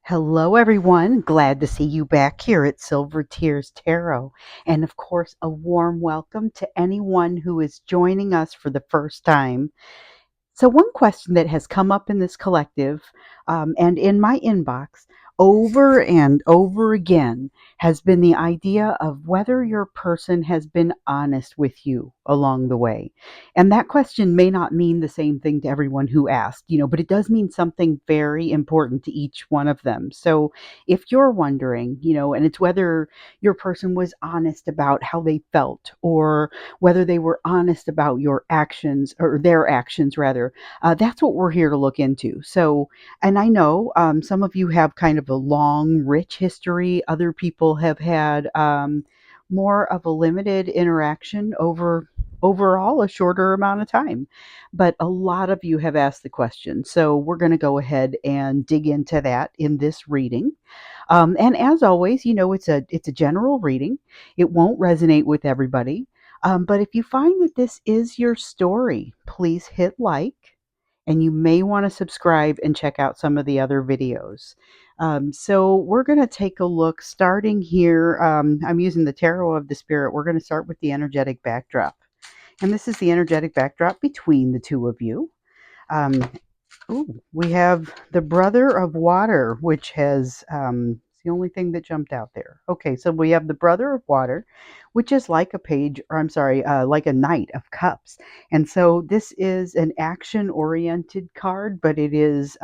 Hello, everyone. Glad to see you back here at Silver Tears Tarot. And of course, a warm welcome to anyone who is joining us for the first time. So, one question that has come up in this collective and in my inbox over and over again has been the idea of whether your person has been honest with you along the way. And that question may not mean the same thing to everyone who asked, but it does mean something very important to each one of them. So, if you're wondering, and it's whether your person was honest about how they felt or whether they were honest about your actions or their actions rather, that's what we're here to look into. So, and I know some of you have kind of a long, rich history. Other people have had more of a limited interaction overall a shorter amount of time. But a lot of you have asked the question. So we're going to go ahead and dig into that in this reading. And as always, it's a general reading. It won't resonate with everybody. But if you find that this is your story, please hit like, and you may want to subscribe and check out some of the other videos. So we're going to take a look starting here. I'm using the Tarot of the Spirit. We're going to start with the energetic backdrop. And this is the energetic backdrop between the two of you. Um, Ooh, we have the Brother of Water, which has it's the only thing that jumped out there. Okay, so we have the Brother of Water, which is like a page, or I'm sorry, like a Knight of Cups. And so this is an action-oriented card, but it is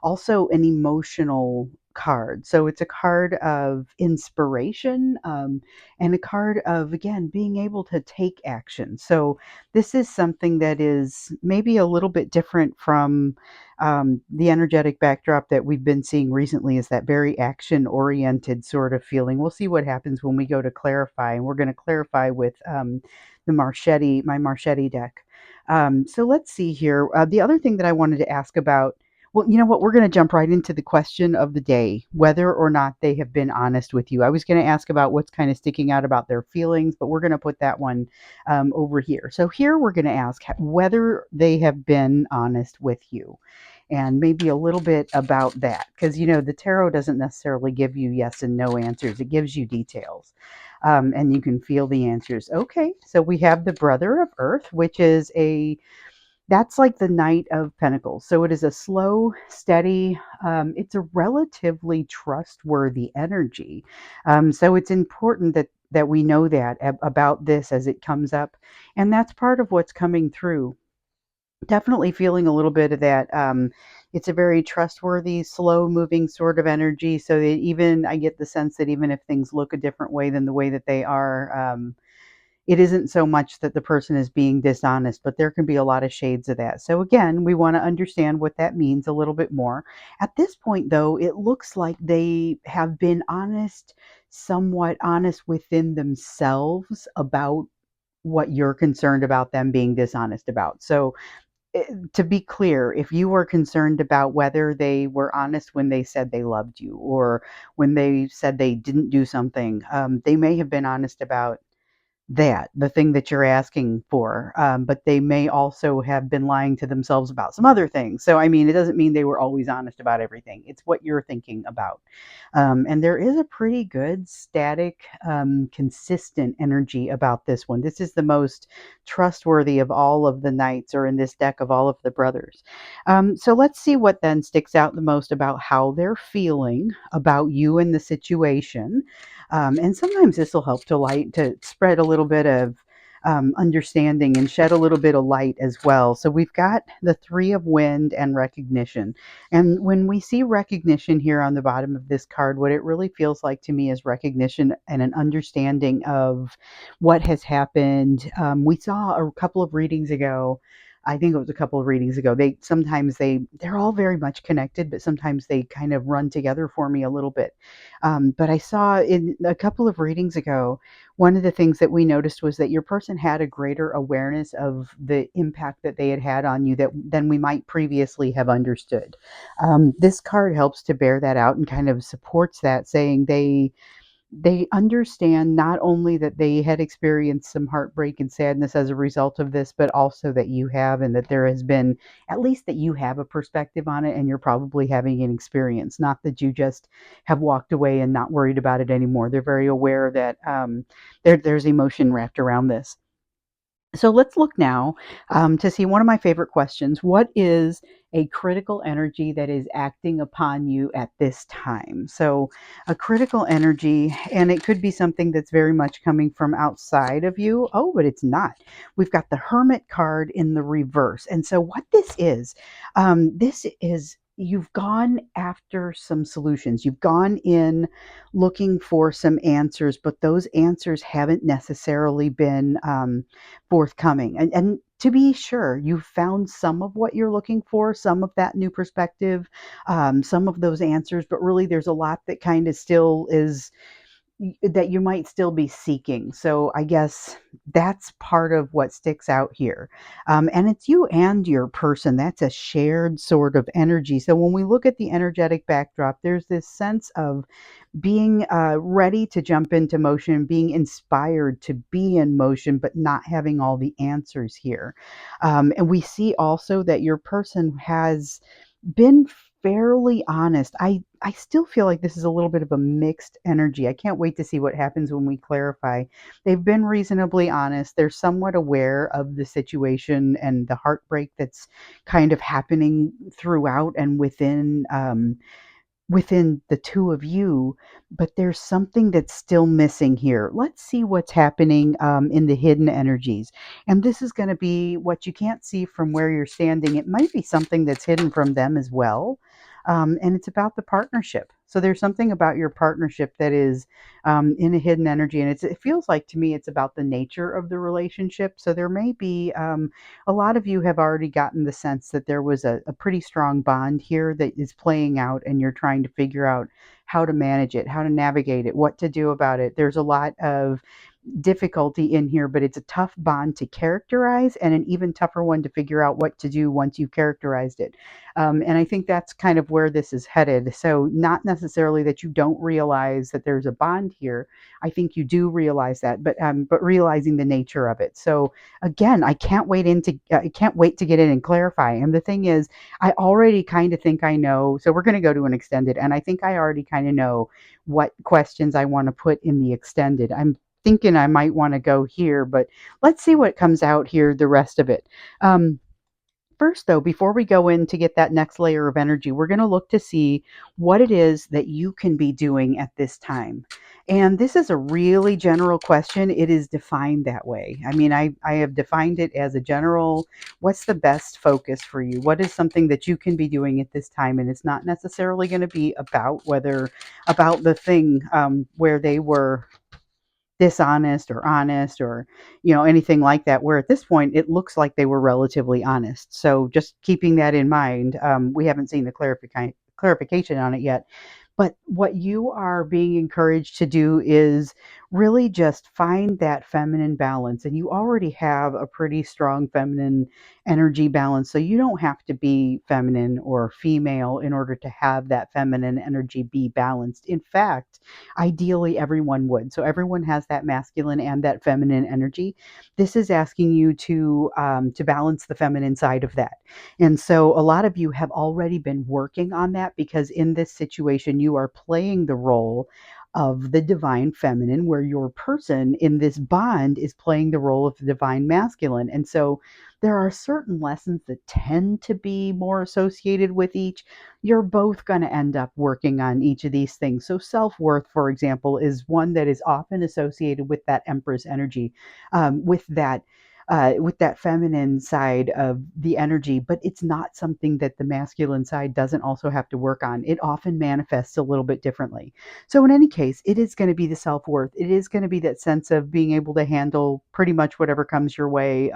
also an emotional card. So it's a card of inspiration and a card of, again, being able to take action. So this is something that is maybe a little bit different from the energetic backdrop that we've been seeing recently is that very action oriented sort of feeling. We'll see what happens when we go to clarify, and we're going to clarify with my Marchetti deck. So let's see here. The other thing that I wanted to ask about, well, you know what? We're going to jump right into the question of the day, whether or not they have been honest with you. I was going to ask about what's kind of sticking out about their feelings, but we're going to put that one over here. So here we're going to ask whether they have been honest with you and maybe a little bit about that because the tarot doesn't necessarily give you yes and no answers. It gives you details, and you can feel the answers. Okay, so we have the Brother of Earth, which is that's like the Knight of Pentacles. So it is a slow, steady, it's a relatively trustworthy energy. So it's important that we know that about this as it comes up. And that's part of what's coming through. Definitely feeling a little bit of that. It's a very trustworthy, slow moving sort of energy. So that even I get the sense that even if things look a different way than the way that they are, it isn't so much that the person is being dishonest, but there can be a lot of shades of that. So again, we want to understand what that means a little bit more. At this point, though, it looks like they have been honest, somewhat honest within themselves about what you're concerned about them being dishonest about. So to be clear, if you were concerned about whether they were honest when they said they loved you or when they said they didn't do something, they may have been honest about the thing that you're asking for. But they may also have been lying to themselves about some other things. So, I mean, it doesn't mean they were always honest about everything. It's what you're thinking about. And there is a pretty good static, consistent energy about this one. This is the most trustworthy of all of the knights, or in this deck of all of the brothers. So let's see what then sticks out the most about how they're feeling about you and the situation. And sometimes this will help to spread a little bit of understanding and shed a little bit of light as well. So we've got the Three of Wind and recognition. And when we see recognition here on the bottom of this card, what it really feels like to me is recognition and an understanding of what has happened. We saw a couple of readings ago. I think it was a couple of readings ago. They're all very much connected, but sometimes they kind of run together for me a little bit. But I saw in a couple of readings ago, one of the things that we noticed was that your person had a greater awareness of the impact that they had had on you than we might previously have understood. This card helps to bear that out and kind of supports that, saying they understand not only that they had experienced some heartbreak and sadness as a result of this, but also that you have, and that there has been, at least that you have a perspective on it and you're probably having an experience, not that you just have walked away and not worried about it anymore. They're very aware that there's emotion wrapped around this. So let's look now to see one of my favorite questions. What is a critical energy that is acting upon you at this time? So, a critical energy, and it could be something that's very much coming from outside of you. Oh, but it's not. We've got the Hermit card in the reverse. And so, what this is you've gone after some solutions. You've gone in looking for some answers, but those answers haven't necessarily been forthcoming. And to be sure, you've found some of what you're looking for, some of that new perspective, some of those answers, but really there's a lot that kind of still is that you might still be seeking. So I guess that's part of what sticks out here. And it's you and your person. That's a shared sort of energy. So when we look at the energetic backdrop, there's this sense of being ready to jump into motion, being inspired to be in motion, but not having all the answers here. And we see also that your person has been fairly honest. I still feel like this is a little bit of a mixed energy. I can't wait to see what happens when we clarify. They've been reasonably honest. They're somewhat aware of the situation and the heartbreak that's kind of happening throughout and within the two of you, but there's something that's still missing here. Let's see what's happening in the hidden energies. And this is going to be what you can't see from where you're standing. It might be something that's hidden from them as well. And it's about the partnership. So there's something about your partnership that is in a hidden energy. And it feels like to me it's about the nature of the relationship. So there may be a lot of you have already gotten the sense that there was a pretty strong bond here that is playing out, and you're trying to figure out how to manage it, how to navigate it, what to do about it. There's a lot of difficulty in here, but it's a tough bond to characterize and an even tougher one to figure out what to do once you've characterized it. And I think that's kind of where this is headed. So, not necessarily that you don't realize that there's a bond here. I think you do realize that, but realizing the nature of it. So, again, I can't wait to get in and clarify. And the thing is, I already kind of think I know. So, we're going to go to an extended, and I think I already kind of know what questions I want to put in the extended. I'm thinking I might want to go here, but let's see what comes out here, the rest of it. Um, First, though, before we go in to get that next layer of energy, we're going to look to see what it is that you can be doing at this time. And this is a really general question. It is defined that way. I mean, I have defined it as a general, what's the best focus for you? What is something that you can be doing at this time? And it's not necessarily going to be about the thing where they were dishonest or honest or anything like that, where at this point it looks like they were relatively honest. So just keeping that in mind, we haven't seen the clarification on it yet, but what you are being encouraged to do is really just find that feminine balance. And you already have a pretty strong feminine energy balance. So you don't have to be feminine or female in order to have that feminine energy be balanced. In fact, ideally, everyone would. So everyone has that masculine and that feminine energy. This is asking you to balance the feminine side of that. And so a lot of you have already been working on that, because in this situation, you are playing the role of the divine feminine, where your person in this bond is playing the role of the divine masculine. And so there are certain lessons that tend to be more associated with each. You're both going to end up working on each of these things. So self worth, for example, is one that is often associated with that Empress energy, with that feminine side of the energy, but it's not something that the masculine side doesn't also have to work on. It often manifests a little bit differently. So, in any case, it is going to be the self worth. It is going to be that sense of being able to handle pretty much whatever comes your way.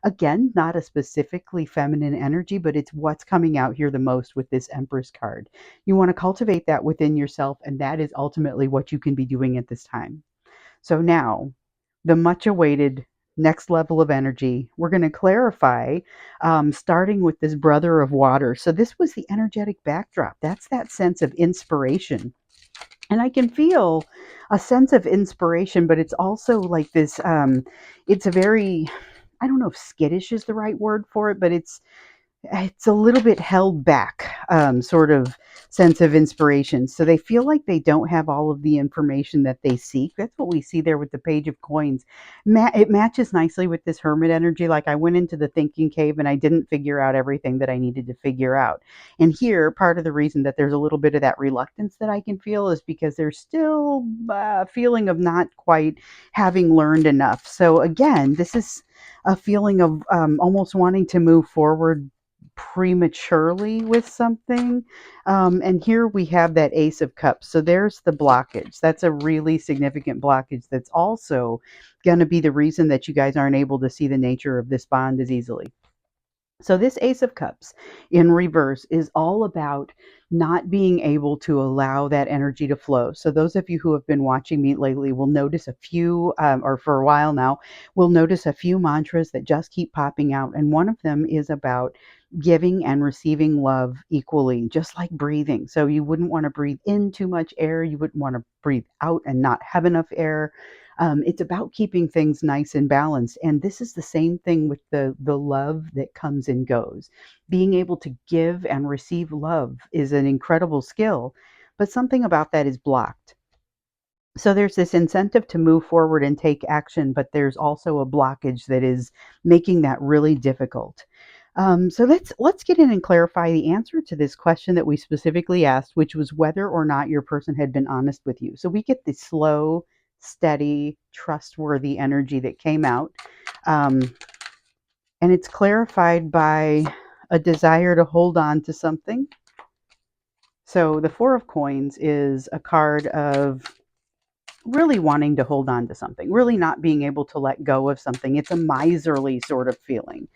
Again, not a specifically feminine energy, but it's what's coming out here the most with this Empress card. You want to cultivate that within yourself, and that is ultimately what you can be doing at this time. So now, the much awaited next level of energy. We're going to clarify, starting with this brother of water. So, this was the energetic backdrop. That's that sense of inspiration. And I can feel a sense of inspiration, but it's also like this, it's a very, I don't know if skittish is the right word for it, but it's a little bit held back, sort of sense of inspiration. So they feel like they don't have all of the information that they seek. That's what we see there with the Page of Coins. It matches nicely with this hermit energy. Like I went into the thinking cave and I didn't figure out everything that I needed to figure out. And here, part of the reason that there's a little bit of that reluctance that I can feel is because there's still a feeling of not quite having learned enough. So again, this is a feeling of almost wanting to move forward prematurely with something. And here we have that Ace of Cups. So there's the blockage. That's a really significant blockage that's also going to be the reason that you guys aren't able to see the nature of this bond as easily. So, this Ace of Cups in reverse is all about not being able to allow that energy to flow. So, those of you who have been watching me lately will notice a few, or for a while now, will notice a few mantras that just keep popping out. And one of them is about giving and receiving love equally, just like breathing. So, you wouldn't want to breathe in too much air, you wouldn't want to breathe out and not have enough air. It's about keeping things nice and balanced. And this is the same thing with the love that comes and goes. Being able to give and receive love is an incredible skill, but something about that is blocked. So there's this incentive to move forward and take action, but there's also a blockage that is making that really difficult. So let's get in and clarify the answer to this question that we specifically asked, which was whether or not your person had been honest with you. So we get the slow, steady, trustworthy energy that came out, um, and it's clarified by a desire to hold on to something. So the Four of Coins is a card of really wanting to hold on to something, really not being able to let go of something. It's a miserly sort of feeling.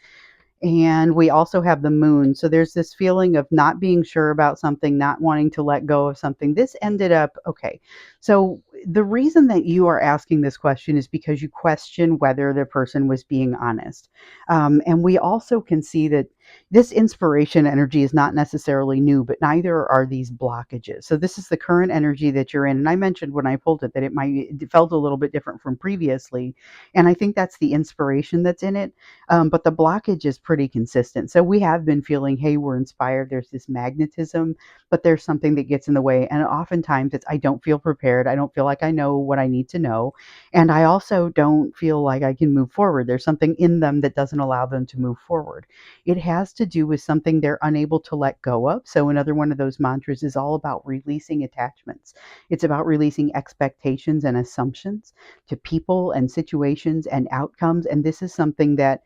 And we also have the moon. So there's this feeling of not being sure about something, not wanting to let go of something. This ended up okay. So the reason that you are asking this question is because you question whether the person was being honest. And we also can see that this inspiration energy is not necessarily new, but neither are these blockages. So this is the current energy that you're in. And I mentioned when I pulled it that it felt a little bit different from previously. And I think that's the inspiration that's in it, but the blockage is pretty consistent. So we have been feeling, hey, we're inspired. There's this magnetism, but there's something that gets in the way. And oftentimes it's, I don't feel prepared. I don't feel like I know what I need to know. And I also don't feel like I can move forward. There's something in them that doesn't allow them to move forward. It has to do with something they're unable to let go of. So another one of those mantras is all about releasing attachments. It's about releasing expectations and assumptions to people and situations and outcomes. And this is something that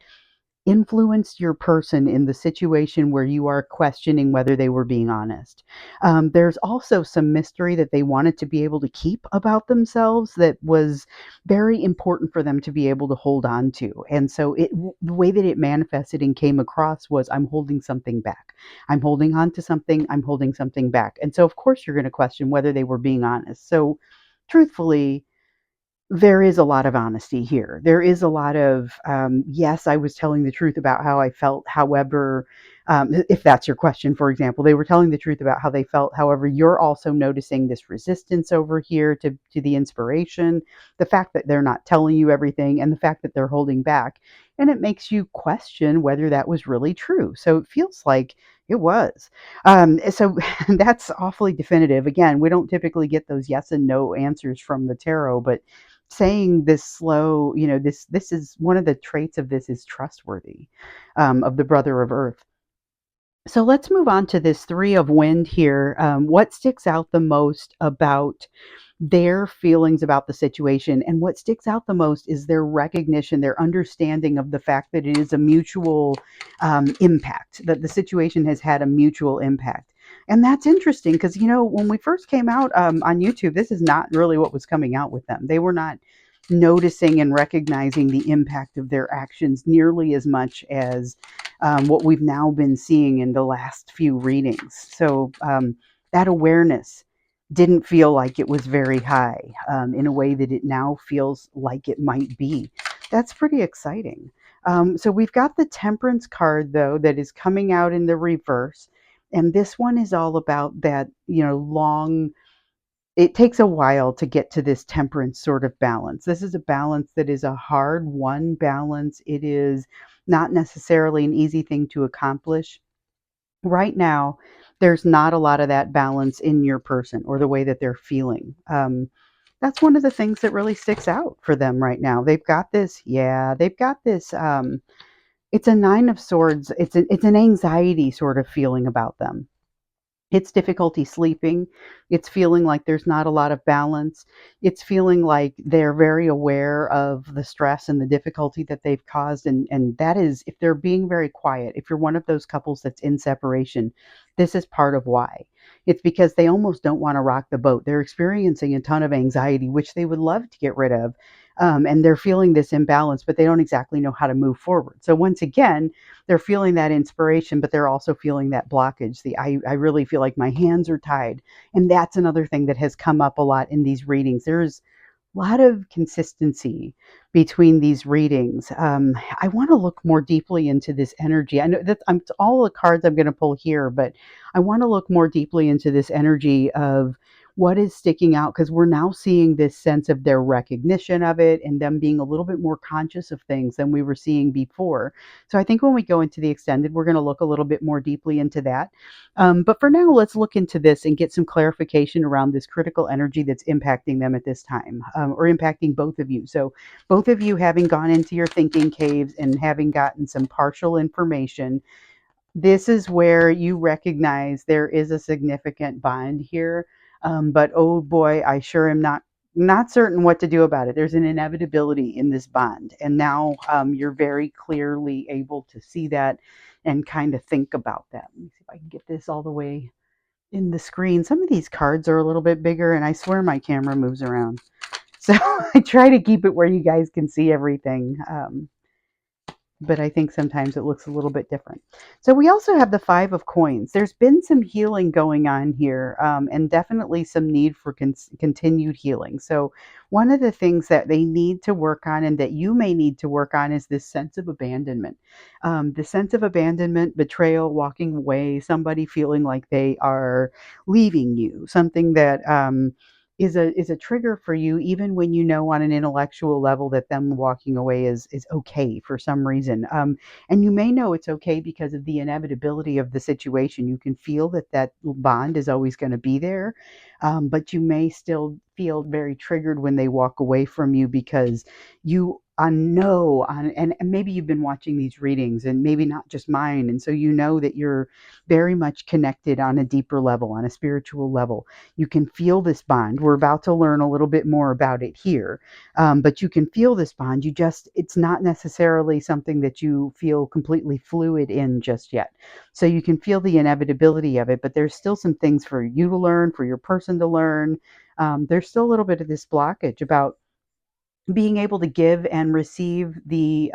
influenced your person in the situation where you are questioning whether they were being honest. There's also some mystery that they wanted to be able to keep about themselves that was very important for them to be able to hold on to. And so the way that it manifested and came across was, I'm holding something back. I'm holding on to something. I'm holding something back. And so, of course, you're going to question whether they were being honest. So, truthfully, there is a lot of honesty here. There is a lot of, yes, I was telling the truth about how I felt. However, if that's your question, for example, they were telling the truth about how they felt. However, you're also noticing this resistance over here to the inspiration, the fact that they're not telling you everything, and the fact that they're holding back. And it makes you question whether that was really true. So it feels like it was. So that's awfully definitive. Again, we don't typically get those yes and no answers from the tarot, but saying this slow, this is one of the traits of this is trustworthy, of the brother of earth. So let's move on to this three of wind here. What sticks out the most about their feelings about the situation? And what sticks out the most is their recognition, their understanding of the fact that it is a mutual impact, that the situation has had a mutual impact. And that's interesting because, when we first came out on YouTube, this is not really what was coming out with them. They were not noticing and recognizing the impact of their actions nearly as much as what we've now been seeing in the last few readings. So that awareness didn't feel like it was very high, in a way that it now feels like it might be. That's pretty exciting. So we've got the Temperance card, though, that is coming out in the reverse. And this one is all about that, long it takes a while to get to this temperance sort of balance. This is a balance that is a hard one balance. It is not necessarily an easy thing to accomplish. Right now, there's not a lot of that balance in your person or the way that they're feeling. That's one of the things that really sticks out for them right now. They've got this, yeah, they've got this. It's a nine of swords. It's an anxiety sort of feeling about them. It's difficulty sleeping. It's feeling like there's not a lot of balance. It's feeling like they're very aware of the stress and the difficulty that they've caused. And that is, if they're being very quiet, if you're one of those couples that's in separation, this is part of why. It's because they almost don't want to rock the boat. They're experiencing a ton of anxiety, which they would love to get rid of. And they're feeling this imbalance, but they don't exactly know how to move forward. So, once again, they're feeling that inspiration, but they're also feeling that blockage. I really feel like my hands are tied. And that's another thing that has come up a lot in these readings. There's a lot of consistency between these readings. I want to look more deeply into this energy. I know that all the cards I'm going to pull here, but I want to look more deeply into this energy of what is sticking out because we're now seeing this sense of their recognition of it and them being a little bit more conscious of things than we were seeing before. So I think when we go into the extended, we're going to look a little bit more deeply into that. But for now, let's look into this and get some clarification around this critical energy that's impacting them at this time, or impacting both of you. So, both of you having gone into your thinking caves and having gotten some partial information, this is where you recognize there is a significant bond here. But oh boy, I sure am not certain what to do about it. There's an inevitability in this bond, and now you're very clearly able to see that and kind of think about that. Let me see if I can get this all the way in the screen. Some of these cards are a little bit bigger, and I swear my camera moves around. So I try to keep it where you guys can see everything. But I think sometimes it looks a little bit different. So we also have the Five of Coins. There's been some healing going on here, and definitely some need for continued healing. So one of the things that they need to work on and that you may need to work on is this sense of abandonment. The sense of abandonment, betrayal, walking away, somebody feeling like they are leaving you, something that is a trigger for you even when you know on an intellectual level that them walking away is okay for some reason, and you may know it's okay because of the inevitability of the situation. You can feel that that bond is always going to be there, but you may still feel very triggered when they walk away from you because you know and maybe you've been watching these readings and maybe not just mine, and so you know that you're very much connected on a deeper level, on a spiritual level. You can feel this bond. We're about to learn a little bit more about it here. But you can feel this bond. It's not necessarily something that you feel completely fluid in just yet. So you can feel the inevitability of it, but there's still some things for you to learn, for your person to learn. There's still a little bit of this blockage about being able to give and receive the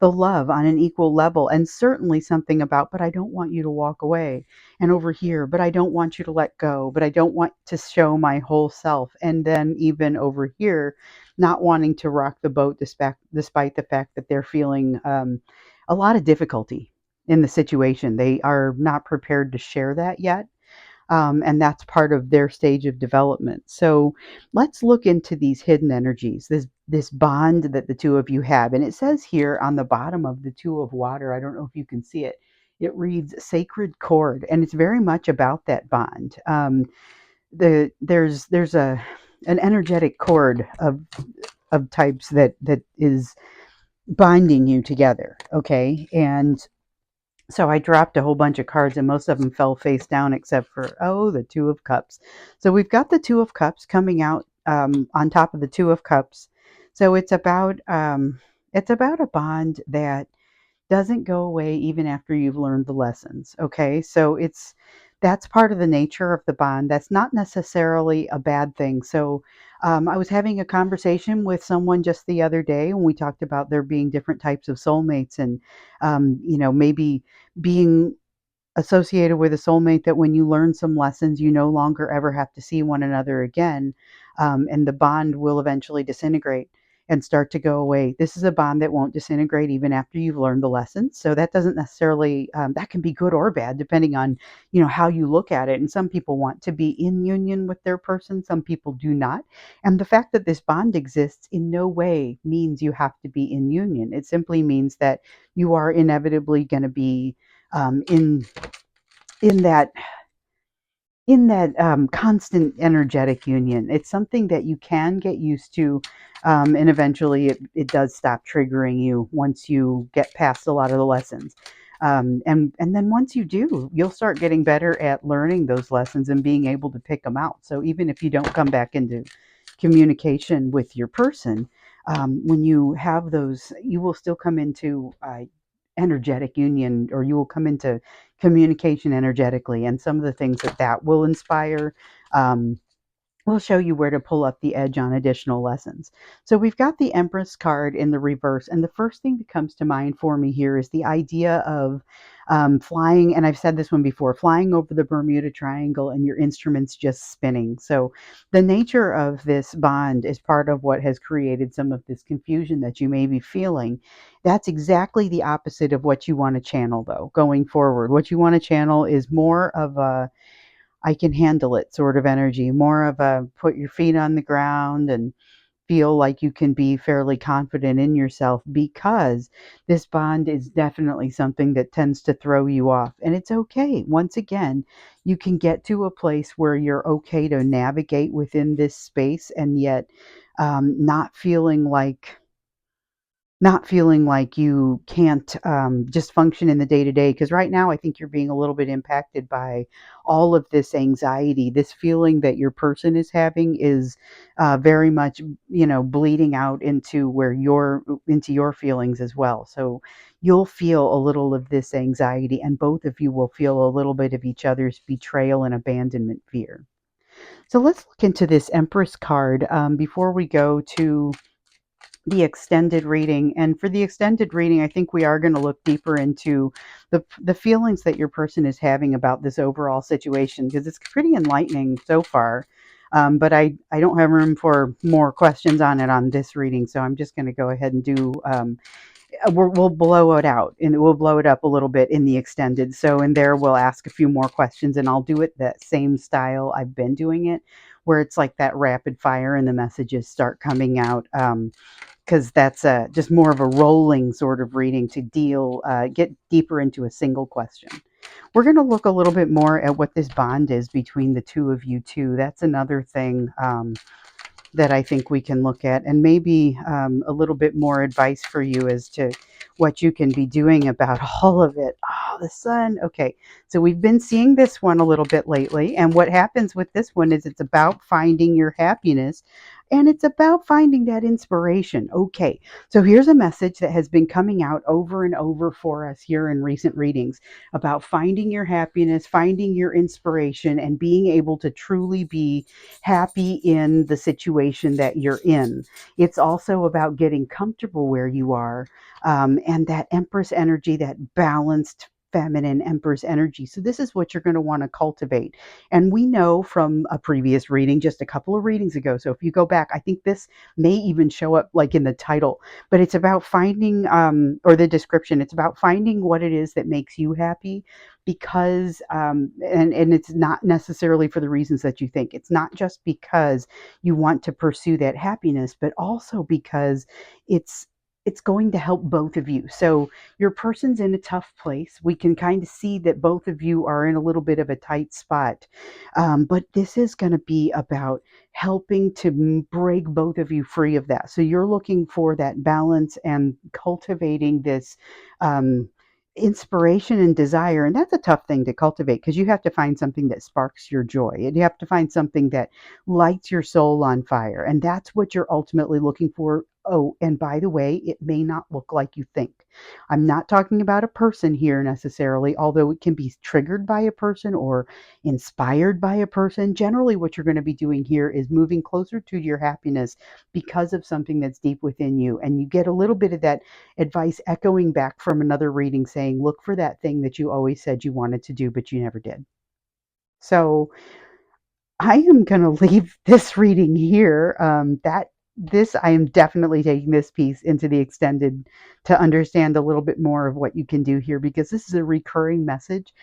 love on an equal level, and certainly something about, but I don't want you to walk away, and over here, but I don't want you to let go, but I don't want to show my whole self, and then even over here, not wanting to rock the boat despite the fact that they're feeling a lot of difficulty in the situation. They are not prepared to share that yet, and that's part of their stage of development. So let's look into these hidden energies, this bond that the two of you have. And it says here on the bottom of the Two of Water, I don't know if you can see it. It reads sacred cord, and it's very much about that bond. There's a an energetic cord of types that is binding you together. Okay, and so I dropped a whole bunch of cards and most of them fell face down except for, oh, the Two of Cups. So we've got the Two of Cups coming out on top of the Two of Cups. So it's about a bond that doesn't go away even after you've learned the lessons. Okay. So that's part of the nature of the bond. That's not necessarily a bad thing. So I was having a conversation with someone just the other day when we talked about there being different types of soulmates, and maybe being associated with a soulmate that when you learn some lessons, you no longer ever have to see one another again, and the bond will eventually disintegrate. and start to go away. This is a bond that won't disintegrate even after you've learned the lessons. So that doesn't necessarily, that can be good or bad depending on, how you look at it. And some people want to be in union with their person, some people do not. And the fact that this bond exists in no way means you have to be in union. It simply means that you are inevitably going to be in in that constant energetic union. It's something that you can get used to, and eventually it does stop triggering you once you get past a lot of the lessons. And then once you do, you'll start getting better at learning those lessons and being able to pick them out. So even if you don't come back into communication with your person, when you have those, you will still come into energetic union, or you will come into communication energetically. And some of the things that will inspire, um, will show you where to pull up the edge on additional lessons. So we've got the Empress card in the reverse. And the first thing that comes to mind for me here is the idea of flying. And I've said this one before, flying over the Bermuda Triangle and your instruments just spinning. So the nature of this bond is part of what has created some of this confusion that you may be feeling. That's exactly the opposite of what you want to channel, though, going forward. What you want to channel is more of a I can handle it sort of energy, more of a put your feet on the ground and feel like you can be fairly confident in yourself, because this bond is definitely something that tends to throw you off. And it's okay. Once again, you can get to a place where you're okay to navigate within this space, and yet not feeling like you can't just function in the day to day. Because right now, I think you're being a little bit impacted by all of this anxiety. This feeling that your person is having is very much, bleeding out into your feelings as well. So you'll feel a little of this anxiety, and both of you will feel a little bit of each other's betrayal and abandonment fear. So let's look into this Empress card before we go to the extended reading. And for the extended reading, I think we are going to look deeper into the feelings that your person is having about this overall situation, because it's pretty enlightening so far. But I don't have room for more questions on it on this reading, so I'm just going to go ahead and do we'll blow it out, and we'll blow it up a little bit in the extended. So in there, we'll ask a few more questions, and I'll do it that same style I've been doing it, where it's like that rapid fire and the messages start coming out. Because that's just more of a rolling sort of reading to get deeper into a single question. We're going to look a little bit more at what this bond is between the two of you, too. That's another thing that I think we can look at, and maybe a little bit more advice for you as to what you can be doing about all of it. Oh, the sun. Okay, so we've been seeing this one a little bit lately, and what happens with this one is it's about finding your happiness, and it's about finding that inspiration. Okay, so here's a message that has been coming out over and over for us here in recent readings about finding your happiness, finding your inspiration, and being able to truly be happy in the situation that you're in. It's also about getting comfortable where you are, and that Empress energy, that balanced feminine Empress energy. So this is what you're going to want to cultivate. And we know from a previous reading, just a couple of readings ago. So if you go back, I think this may even show up like in the title, but it's about finding, or the description, it's about finding what it is that makes you happy, because and it's not necessarily for the reasons that you think. It's not just because you want to pursue that happiness, but also because it's it's going to help both of you. So your person's in a tough place. We can kind of see that both of you are in a little bit of a tight spot, but this is going to be about helping to break both of you free of that. So you're looking for that balance and cultivating this um, inspiration and desire. And that's a tough thing to cultivate, because you have to find something that sparks your joy, and you have to find something that lights your soul on fire. And that's what you're ultimately looking for. Oh, and by the way, it may not look like you think. I'm not talking about a person here necessarily, although it can be triggered by a person or inspired by a person. Generally, what you're going to be doing here is moving closer to your happiness because of something that's deep within you. And you get a little bit of that advice echoing back from another reading saying, look for that thing that you always said you wanted to do, but you never did. So I am going to leave this reading here. That this I am definitely taking this piece into the extended to understand a little bit more of what you can do here, because this is a recurring message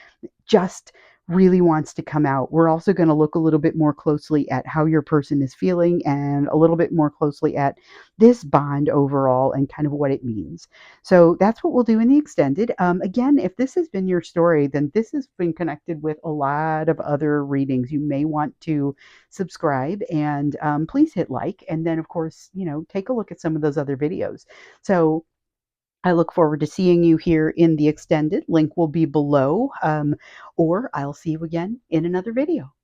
just really wants to come out. We're also going to look a little bit more closely at how your person is feeling and a little bit more closely at this bond overall and kind of what it means. So that's what we'll do in the extended. Again, if this has been your story, then this has been connected with a lot of other readings. You may want to subscribe and please hit like. And then, of course, take a look at some of those other videos. So I look forward to seeing you here in the extended. Link will be below, or I'll see you again in another video.